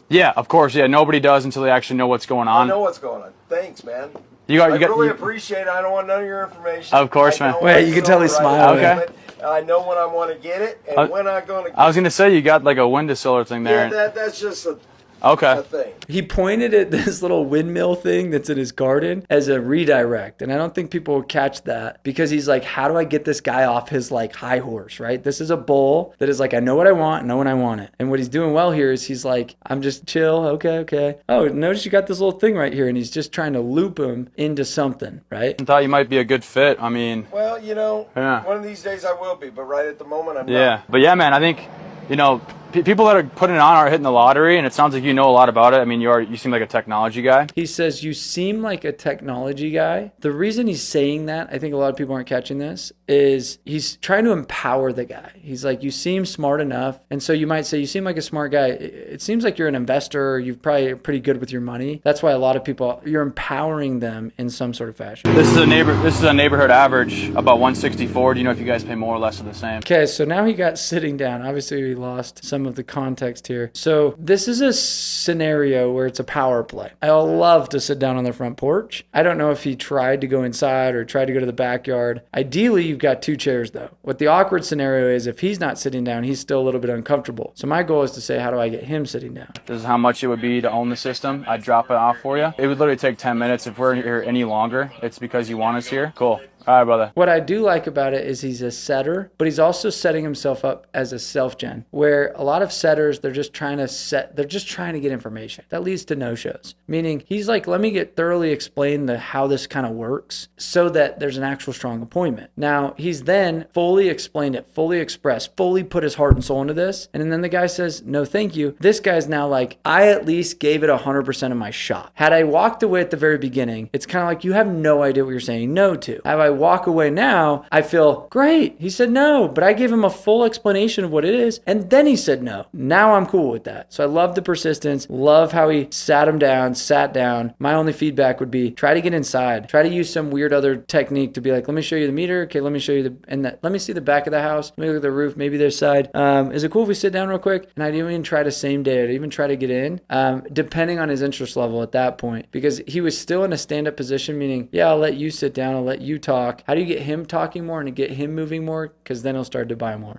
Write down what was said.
Yeah, of course. Yeah, nobody does until they actually know what's going on. I know what's going on. Thanks, man. I really appreciate it. I don't want none of your information. Of course, man. Wait, you can tell he's smiling. Okay. I know when I want to get it and when I'm going to get it. I was going to say you got like a windowsill thing there. Yeah, that's just a thing. He pointed at this little windmill thing that's in his garden as a redirect. And I don't think people will catch that because he's like, how do I get this guy off his like high horse, right? This is a bull that is like, I know what I want, know when I want it. And what he's doing well here is he's like, I'm just chill. Okay. Oh, notice you got this little thing right here. And he's just trying to loop him into something, right? I thought you might be a good fit. I mean, well, you know, one of these days I will be, but right at the moment I'm not. Yeah, but yeah, man, I think, you know, people that are putting it on are hitting the lottery, and it sounds like you know a lot about it. I mean, you seem like a technology guy. He says, you seem like a technology guy. The reason he's saying that, I think a lot of people aren't catching this, is he's trying to empower the guy. He's like, you seem smart enough. And so you might say, you seem like a smart guy. It seems like you're an investor, or you're probably pretty good with your money. That's why a lot of people, you're empowering them in some sort of fashion. This is a neighborhood average, about 164. Do you know if you guys pay more or less of the same? Okay, so now he got sitting down. Obviously, we lost some of the context here. So this is a scenario where it's a power play. I love to sit down on the front porch. I don't know if he tried to go inside or tried to go to the backyard. Ideally, you've got 2 chairs though. What the awkward scenario is, if he's not sitting down, he's still a little bit uncomfortable. So my goal is to say, how do I get him sitting down? This is how much it would be to own the system. I'd drop it off for you. It would literally take 10 minutes. If we're here any longer, it's because you want us here. Cool. All right, brother. What I do like about it is he's a setter, but he's also setting himself up as a self-gen, where a lot of setters, they're just trying to get information. That leads to no-shows. Meaning he's like, let me get thoroughly explained how this kind of works so that there's an actual strong appointment. Now, he's then fully explained it, fully expressed, fully put his heart and soul into this. And then the guy says, no, thank you. This guy's now like, I at least gave it 100% of my shot. Had I walked away at the very beginning, it's kind of like, you have no idea what you're saying no to. Have I walk away now, I feel great. He said no, but I gave him a full explanation of what it is, and then he said no. Now I'm cool with that. So I love the persistence, love how he sat down. My only feedback would be try to get inside. Try to use some weird other technique to be like, let me show you the meter. Okay, let me show you let me see the back of the house. Let me look at the roof, maybe this side. Is it cool if we sit down real quick? And I'd even try to same day. I'd even try to get in, depending on his interest level at that point, because he was still in a stand-up position, meaning, yeah, I'll let you sit down, I'll let you talk. How do you get him talking more and to get him moving more? Because then he'll start to buy more.